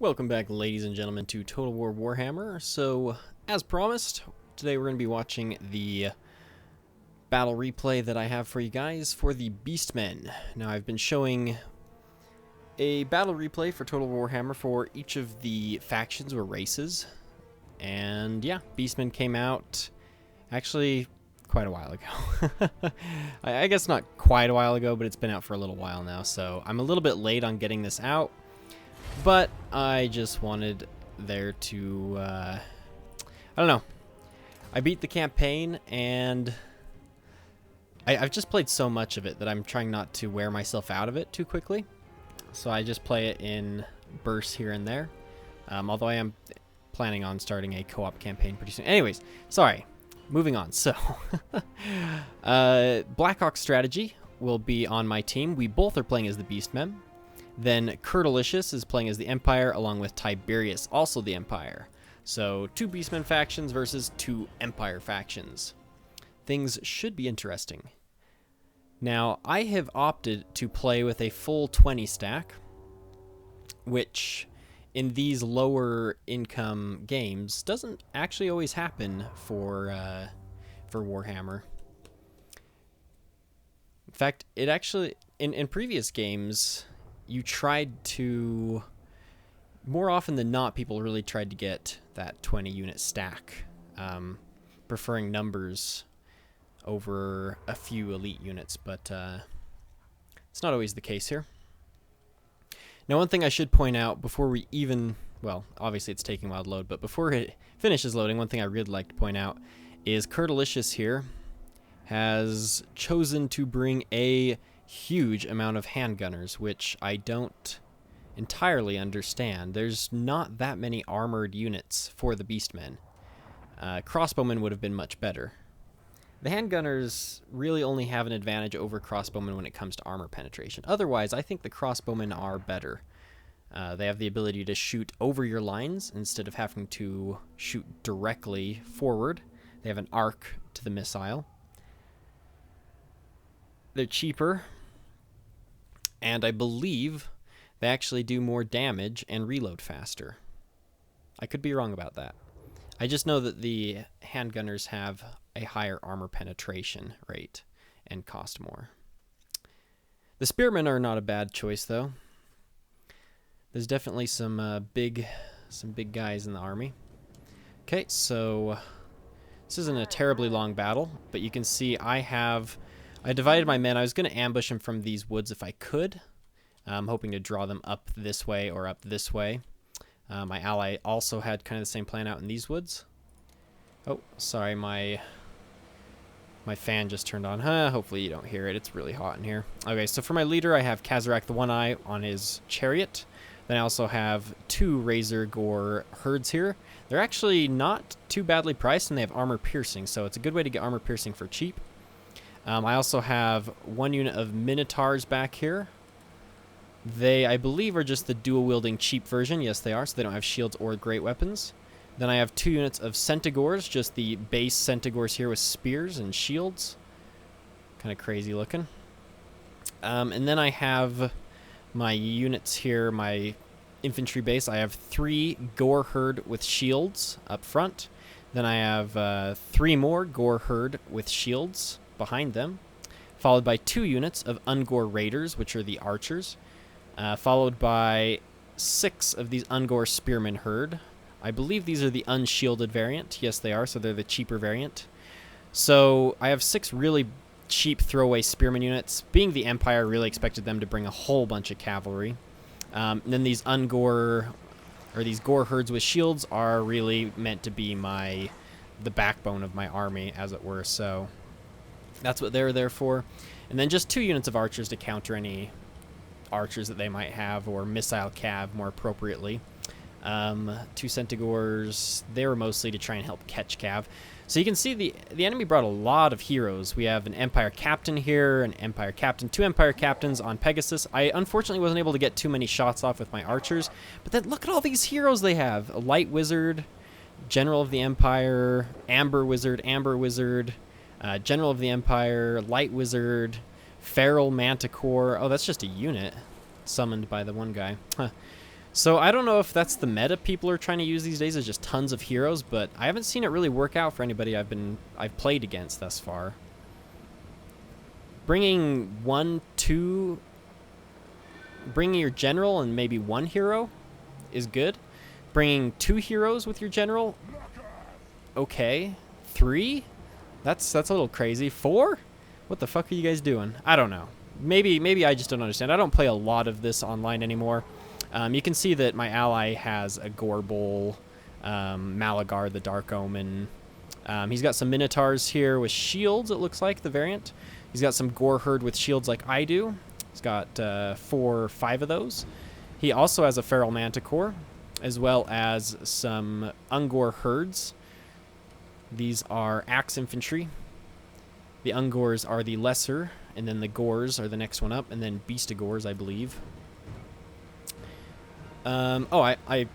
Welcome back, ladies and gentlemen, to Total War Warhammer. So, as promised, today we're going to be watching the battle replay that I have for you guys for the Beastmen. Now, I've been showing a battle replay for Total War Warhammer for each of the factions or races. And yeah, Beastmen came out actually quite a while ago. I guess not quite a while ago, but it's been out for a little while now. So, I'm a little bit late on getting this out. But I just wanted there to, I don't know. I beat the campaign, and I've just played so much of it that I'm trying not to wear myself out of it too quickly. So I just play it in bursts here and there. Although I am planning on starting a co-op campaign pretty soon. Anyways, sorry. Moving on. So, Blackhawk Strategy will be on my team. We both are playing as the Beastmen. Then Kurtalicious is playing as the Empire, along with Tiberius, also the Empire. So, two Beastmen factions versus two Empire factions. Things should be interesting. Now, I have opted to play with a full 20 stack, which in these lower income games doesn't actually always happen for Warhammer. In fact, it actually, in previous games, you tried to, more often than not, people really tried to get that 20 unit stack, preferring numbers over a few elite units, but it's not always the case here. Now, one thing I should point out before we even, well, obviously it's taking a while to load, but before it finishes loading, one thing I really like to point out is Kurtalicious here has chosen to bring a huge amount of handgunners, which I don't entirely understand. There's not that many armored units for the Beastmen. Crossbowmen would have been much better. The handgunners really only have an advantage over crossbowmen when it comes to armor penetration. Otherwise, I think the crossbowmen are better. They have the ability to shoot over your lines instead of having to shoot directly forward. They have an arc to the missile. They're cheaper, and I believe they actually do more damage and reload faster. I could be wrong about that. I just know that the handgunners have a higher armor penetration rate and cost more. The spearmen are not a bad choice, though. There's definitely some big guys in the army. Okay, so this isn't a terribly long battle, but you can see I divided my men. I was going to ambush them from these woods if I could. I'm hoping to draw them up this way or up this way. My ally also had kind of the same plan out in these woods. Oh, sorry, my fan just turned on. Hopefully you don't hear it. It's really hot in here. Okay, so for my leader, I have Kazarak the One-Eye on his chariot. Then I also have two Razor Gore herds here. They're actually not too badly priced, and they have armor piercing, so it's a good way to get armor piercing for cheap. I also have one unit of Minotaurs back here. They, I believe, are just the dual-wielding cheap version. Yes, they are, so they don't have shields or great weapons. Then I have two units of Centaurs, just the base Centaurs here with spears and shields. Kind of crazy looking. And then I have my units here, my infantry base. I have three Gore Herd with shields up front. Then I have three more Gore Herd with shields behind them, followed by two units of Ungor Raiders, which are the archers, followed by 6 of these Ungor Spearmen herd. I believe these are the unshielded variant. Yes, they are, so they're the cheaper variant. So I have 6 really cheap throwaway spearmen units. Being the Empire, really expected them to bring a whole bunch of cavalry. And then these Ungor, or these Gore herds with shields, are really meant to be the backbone of my army, as it were. So that's what they're there for. And then just 2 units of archers to counter any archers that they might have, or missile cav more appropriately. 2 Centaurs, they were mostly to try and help catch cav. So you can see the enemy brought a lot of heroes. We have an Empire Captain here, an Empire Captain, 2 Empire Captains on Pegasus. I unfortunately wasn't able to get too many shots off with my archers, but then look at all these heroes they have. A Light Wizard, General of the Empire, Amber Wizard, General of the Empire, Light Wizard, Feral Manticore. Oh, that's just a unit summoned by the one guy. Huh. So I don't know if that's the meta people are trying to use these days, is just tons of heroes, but I haven't seen it really work out for anybody I've played against thus far. Bringing bringing your general and maybe one hero is good. Bringing 2 heroes with your general, okay. 3? That's a little crazy. 4? What the fuck are you guys doing? I don't know. Maybe I just don't understand. I don't play a lot of this online anymore. You can see that my ally has a Gorbel, Malagar, the Dark Omen. He's got some Minotaurs here with shields, it looks like, the variant. He's got some Gore Herd with shields like I do. He's got 4 or 5 of those. He also has a Feral Manticore, as well as some Ungor Herds. These are Axe Infantry. The Ungors are the lesser, and then the Gores are the next one up, and then Beastigores, I believe. Oh, I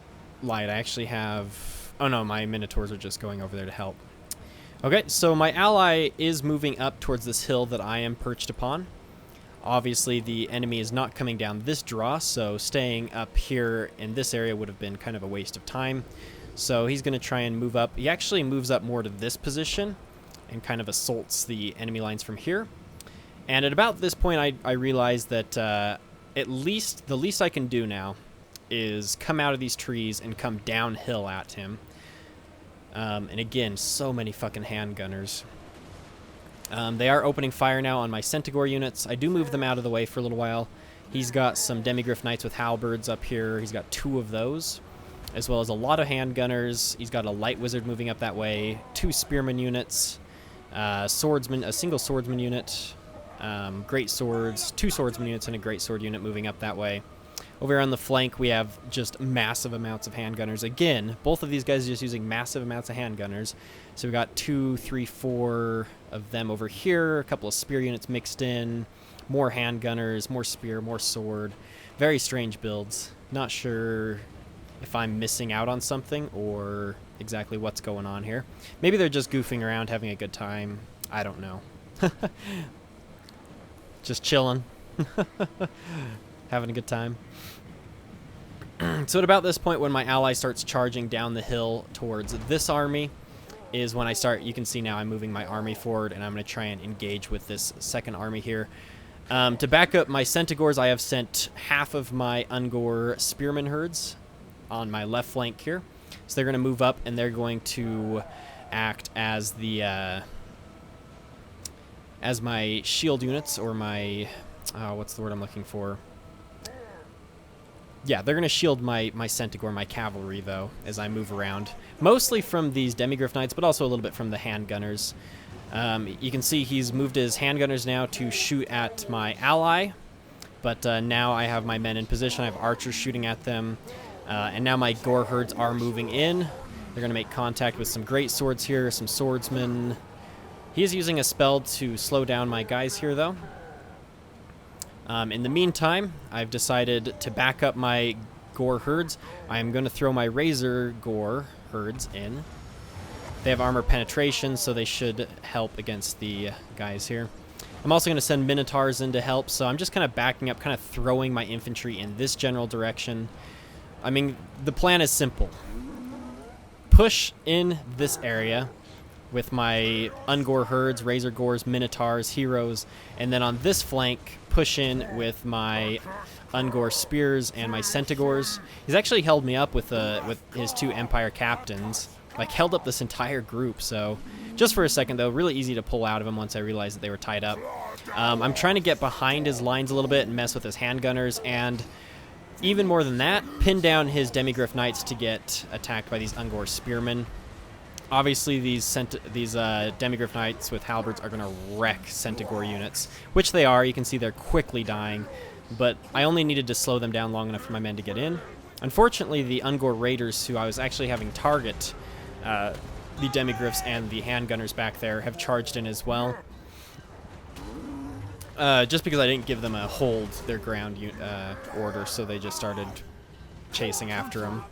lied. I actually have... Oh, no, my Minotaurs are just going over there to help. Okay, so my ally is moving up towards this hill that I am perched upon. Obviously, the enemy is not coming down this draw, so staying up here in this area would have been kind of a waste of time. So he's going to try and move up. He actually moves up more to this position and kind of assaults the enemy lines from here. And at about this point, I realized that the least I can do now is come out of these trees and come downhill at him. And again, so many fucking handgunners. They are opening fire now on my Centaur units. I do move them out of the way for a little while. He's got some Demigryph Knights with halberds up here. He's got 2 of those, as well as a lot of handgunners. He's got a light wizard moving up that way, 2 spearman units, a single swordsman unit, great swords, 2 swordsman units, and a great sword unit moving up that way. Over here on the flank, we have just massive amounts of handgunners. Again, both of these guys are just using massive amounts of handgunners. So we've got 2, 3, 4 of them over here, a couple of spear units mixed in, more handgunners, more spear, more sword. Very strange builds. Not sure if I'm missing out on something or exactly what's going on here. Maybe they're just goofing around, having a good time. I don't know. Just chilling. Having a good time. So at about this point, when my ally starts charging down the hill towards this army, is when I start, you can see now I'm moving my army forward, and I'm going to try and engage with this second army here. To back up my Centaurs, I have sent half of my Ungor spearman herds on my left flank here. So they're going to move up, and they're going to act as the as my shield units, or my what's the word I'm looking for? Yeah, they're going to shield my Centaur, my cavalry, though, as I move around. Mostly from these Demigryph Knights, but also a little bit from the handgunners. You can see he's moved his handgunners now to shoot at my ally. But now I have my men in position. I have archers shooting at them. And now my Gore Herds are moving in. They're going to make contact with some great swords here, some swordsmen. He is using a spell to slow down my guys here, though. In the meantime, I've decided to back up my Gore Herds. I am going to throw my Razor Gore Herds in. They have armor penetration, so they should help against the guys here. I'm also going to send Minotaurs in to help, so I'm just kind of backing up, kind of throwing my infantry in this general direction. I mean, the plan is simple. Push in this area with my Ungor Herds, Razor Gores, Minotaurs, Heroes, and then on this flank, push in with my Ungor Spears and my Centaurs. He's actually held me up with his 2 Empire Captains, like held up this entire group, so just for a second, though, really easy to pull out of him once I realized that they were tied up. I'm trying to get behind his lines a little bit and mess with his handgunners, and even more than that, pin down his Demigryph Knights to get attacked by these Ungor Spearmen. Obviously, these Demigryph Knights with halberds are going to wreck Centaur units, which they are. You can see they're quickly dying, but I only needed to slow them down long enough for my men to get in. Unfortunately, the Ungor Raiders, who I was actually having target the Demigryphs and the handgunners back there, have charged in as well. Just because I didn't give them a hold their ground order, so they just started chasing after him.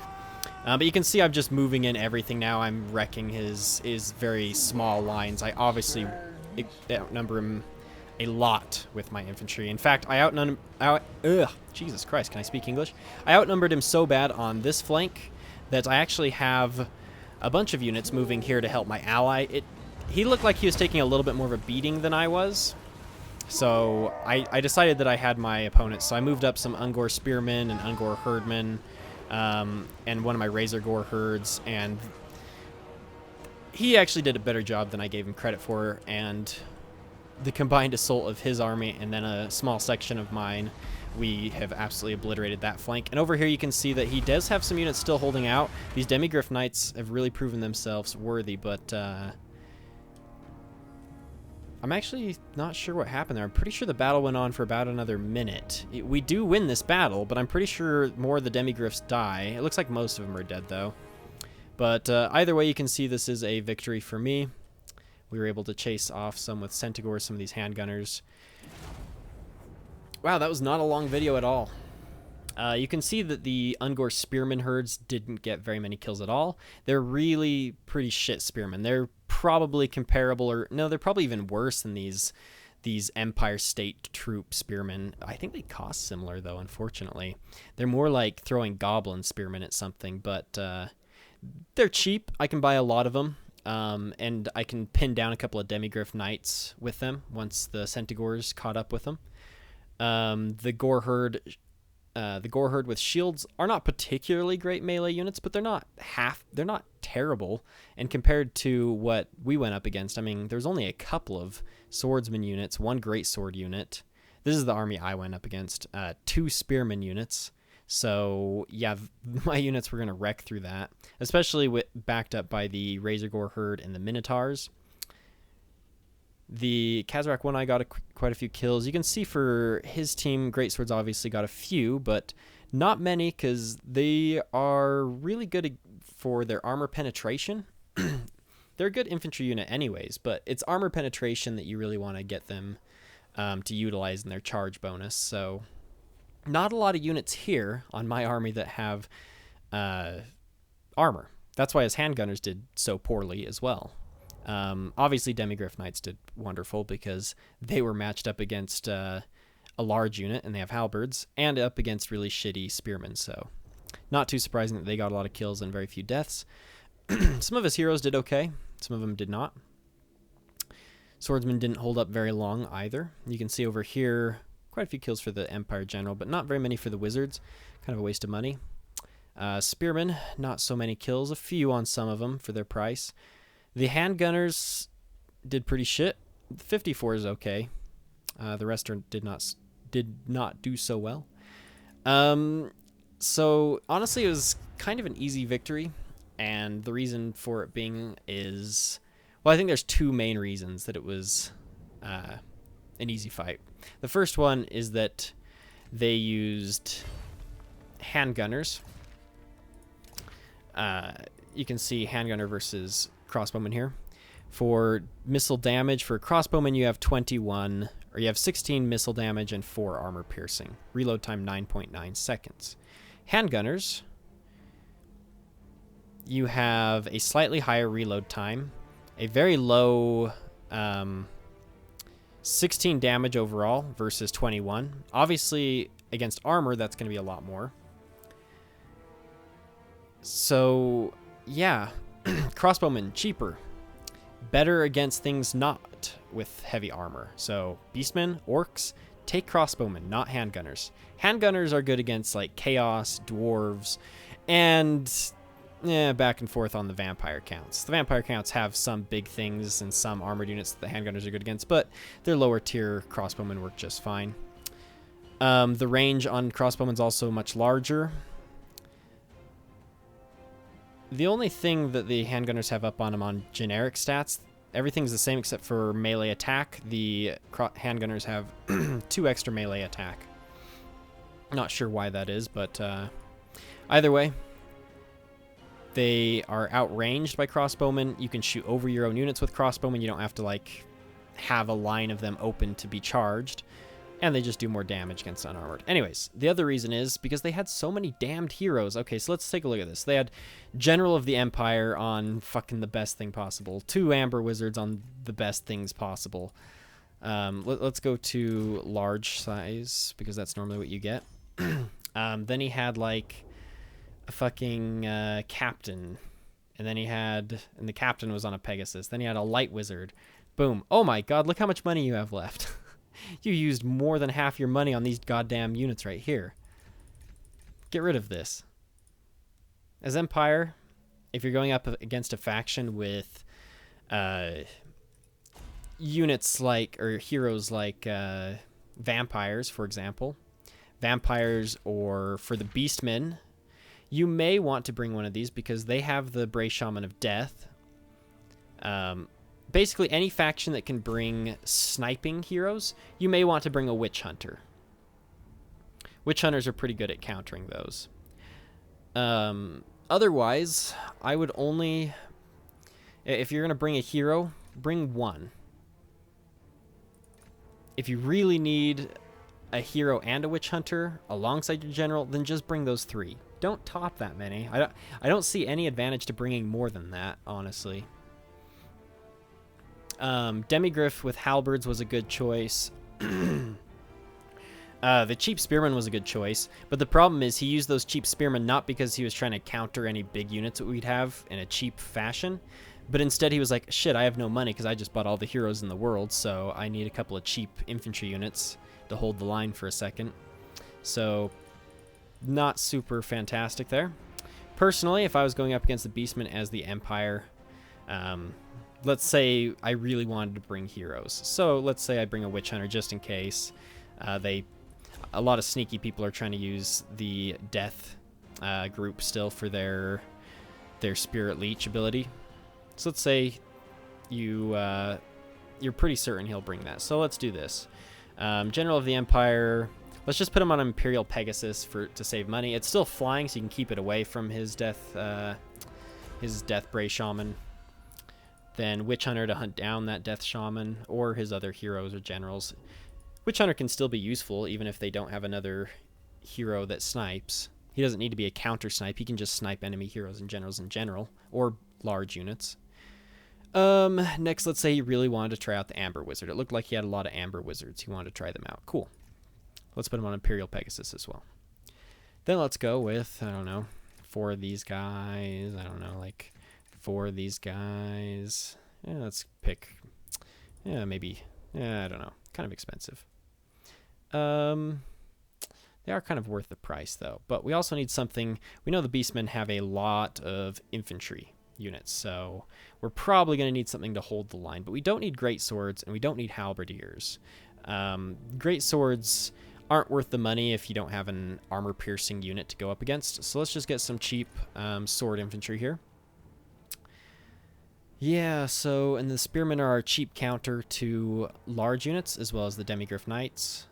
But you can see I'm just moving in everything now. I'm wrecking his very small lines. I obviously outnumber him a lot with my infantry. In fact, Jesus Christ, can I speak English? I outnumbered him so bad on this flank that I actually have a bunch of units moving here to help my ally. He looked like he was taking a little bit more of a beating than I was. So I decided that I had my opponents. So I moved up some Ungor Spearmen and Ungor Herdmen, and one of my Razor Gore herds, and he actually did a better job than I gave him credit for, and the combined assault of his army and then a small section of mine, we have absolutely obliterated that flank. And over here you can see that he does have some units still holding out. These Demigryph Knights have really proven themselves worthy, but I'm actually not sure what happened there. I'm pretty sure the battle went on for about another minute. We do win this battle, but I'm pretty sure more of the Demigryphs die. It looks like most of them are dead, though. But either way, you can see this is a victory for me. We were able to chase off some with Centigors, some of these handgunners. Wow, that was not a long video at all. You can see that the Ungor Spearman herds didn't get very many kills at all. They're really pretty shit spearmen. They're probably comparable, or no, they're probably even worse than these Empire State troop spearmen. I think they cost similar, though, unfortunately. They're more like throwing goblin spearmen at something, but they're cheap. I can buy a lot of them. And I can pin down a couple of Demigryph Knights with them once the Centigors caught up with them. The Gore Herd with shields are not particularly great melee units, but they're not terrible. And compared to what we went up against, I mean, there's only a couple of swordsman units, one great sword unit. This is the army I went up against, 2 spearman units. So, yeah, my units were going to wreck through that, especially backed up by the Razor Gore Herd and the Minotaurs. The Kazarak one, I got quite a few kills. You can see for his team, Greatswords obviously got a few, but not many because they are really good for their armor penetration. They're a good infantry unit anyways, but it's armor penetration that you really want to get them to utilize in their charge bonus, so not a lot of units here on my army that have armor. That's why his handgunners did so poorly as well. Obviously, Demigryph Knights did wonderful because they were matched up against a large unit, and they have halberds, and up against really shitty spearmen, so not too surprising that they got a lot of kills and very few deaths. Some of his heroes did okay. Some of them did not. Swordsmen didn't hold up very long either. You can see over here quite a few kills for the Empire General, but not very many for the Wizards. Kind of a waste of money. Spearmen, not so many kills. A few on some of them for their price. The handgunners did pretty shit. The 54 is okay. The rest did not do so well. So honestly, it was kind of an easy victory, and the reason for it being is, well, I think there's 2 main reasons that it was an easy fight. The first one is that they used handgunners. You can see handgunner versus crossbowman here. For missile damage, for crossbowman you have 21, or you have 16 missile damage and 4 armor piercing. Reload time 9.9 seconds. Handgunners, you have a slightly higher reload time, a very low 16 damage overall versus 21. Obviously, against armor, that's going to be a lot more. So, yeah, crossbowmen, cheaper. Better against things not with heavy armor. So, beastmen, orcs, take crossbowmen, not handgunners. Handgunners are good against, like, chaos, dwarves, and back and forth on the vampire counts. The vampire counts have some big things and some armored units that the handgunners are good against, but their lower tier crossbowmen work just fine. The range on crossbowmen is also much larger. The only thing that the handgunners have up on them on generic stats, everything's the same except for melee attack. The handgunners have 2 extra melee attack. Not sure why that is, but either way, they are outranged by crossbowmen. You can shoot over your own units with crossbowmen. You don't have to, like, have a line of them open to be charged. And they just do more damage against unarmored. Anyways, the other reason is because they had so many damned heroes. Okay, so let's take a look at this. They had General of the Empire on fucking the best thing possible. 2 Amber Wizards on the best things possible. Let's go to large size, because that's normally what you get. Then he had like a fucking captain, and then and the captain was on a Pegasus. Then he had a light wizard. Boom. Oh my god, look how much money you have left. You used more than half your money on these goddamn units right here. Get rid of this. As Empire, if you're going up against a faction with units like, or heroes like vampires, for example, vampires, or for the Beastmen, you may want to bring one of these because they have the Bray Shaman of Death. Basically, any faction that can bring sniping heroes, you may want to bring a Witch Hunter. Witch Hunters are pretty good at countering those. Otherwise, I would only... If you're going to bring a hero, bring one. If you really need a hero and a Witch Hunter alongside your general, then just bring those 3. Don't top that many. I don't see any advantage to bringing more than that, honestly. Demigryph with halberds was a good choice. The cheap spearman was a good choice, but the problem is he used those cheap spearmen not because he was trying to counter any big units that we'd have in a cheap fashion, but instead he was like, shit, I have no money because I just bought all the heroes in the world, so I need a couple of cheap infantry units to hold the line for a second. So, not super fantastic there. Personally, if I was going up against the Beastmen as the Empire, let's say I really wanted to bring heroes. So let's say I bring a Witch Hunter just in case. A lot of sneaky people are trying to use the Death group still for their Spirit Leech ability. So let's say you're pretty certain he'll bring that. So let's do this. General of the Empire. Let's just put him on Imperial Pegasus to save money. It's still flying, so you can keep it away from his Death Bray Shaman. Then Witch Hunter to hunt down that Death Shaman, or his other heroes or generals. Witch Hunter can still be useful, even if they don't have another hero that snipes. He doesn't need to be a counter snipe. He can just snipe enemy heroes and generals in general, or large units. Next, let's say he really wanted to try out the Amber Wizard. It looked like he had a lot of Amber Wizards. He wanted to try them out. Cool. Let's put him on Imperial Pegasus as well. Then let's go with, I don't know, 4 of these guys. I don't know, like 4 of these guys. Yeah, let's pick, maybe, I don't know, kind of expensive. They are kind of worth the price, though. But we also need something. We know the Beastmen have a lot of infantry units, so we're probably going to need something to hold the line. But we don't need great swords, and we don't need halberdiers. Great swords aren't worth the money if you don't have an armor-piercing unit to go up against. So let's just get some cheap sword infantry here. Yeah, so, and the Spearmen are our cheap counter to large units, as well as the Demigryph Knights.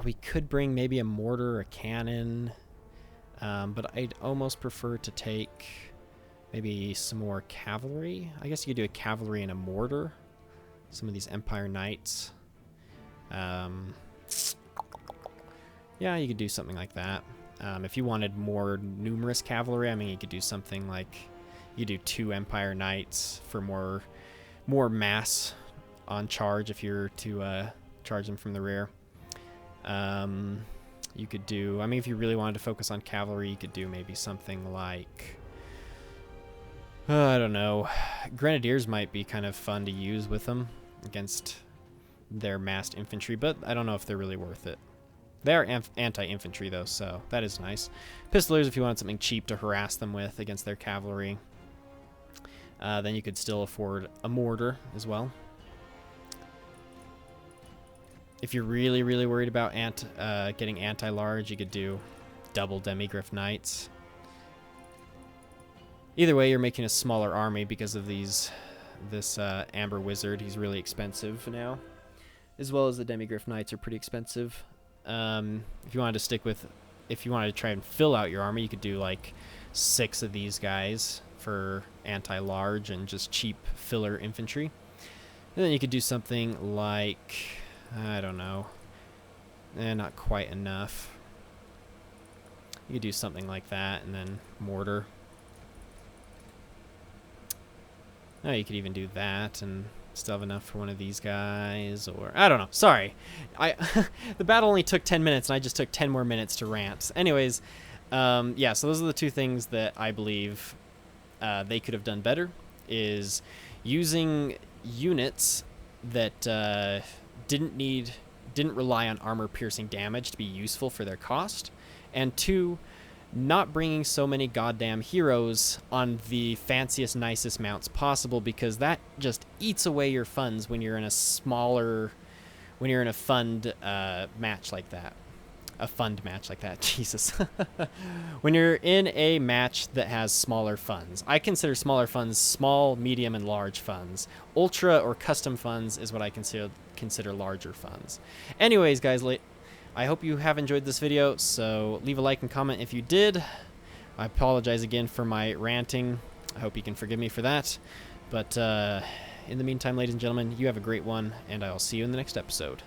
We could bring maybe a mortar, a cannon, but I'd almost prefer to take maybe some more cavalry. I guess you could do a cavalry and a mortar. Some of these Empire Knights. Yeah, you could do something like that. If you wanted more numerous cavalry, I mean, you could do something like... You do 2 Empire Knights for more mass on charge if you're to charge them from the rear. You could do... I mean, if you really wanted to focus on cavalry, you could do maybe something like... I don't know. Grenadiers might be kind of fun to use with them against their massed infantry, but I don't know if they're really worth it. They are anti-infantry, though, so that is nice. Pistolers, if you wanted something cheap to harass them with against their cavalry. Then you could still afford a mortar as well. If you're really, really worried about getting anti-large, you could do double Demigryph Knights. Either way, you're making a smaller army because of this Amber Wizard. He's really expensive now. As well as the Demigryph Knights are pretty expensive. If you wanted to try and fill out your army, you could do like 6 of these guys for anti-large and just cheap filler infantry. And then you could do something like, I don't know, not quite enough. You could do something like that, and then mortar. Oh, you could even do that, and Still have enough for one of these guys, or I don't know. Sorry, the battle only took 10 minutes, and I just took 10 more minutes to rant. Anyways, yeah. So those are the two things that I believe they could have done better: is using units that didn't rely on armor-piercing damage to be useful for their cost, and two, not bringing so many goddamn heroes on the fanciest, nicest mounts possible, because that just eats away your funds when you're in a fund match like that. A fund match like that, Jesus. When you're in a match that has smaller funds. I consider smaller funds small, medium, and large funds. Ultra or custom funds is what I consider larger funds. Anyways, guys, I hope you have enjoyed this video, so leave a like and comment if you did. I apologize again for my ranting. I hope you can forgive me for that. But in the meantime, ladies and gentlemen, you have a great one, and I'll see you in the next episode.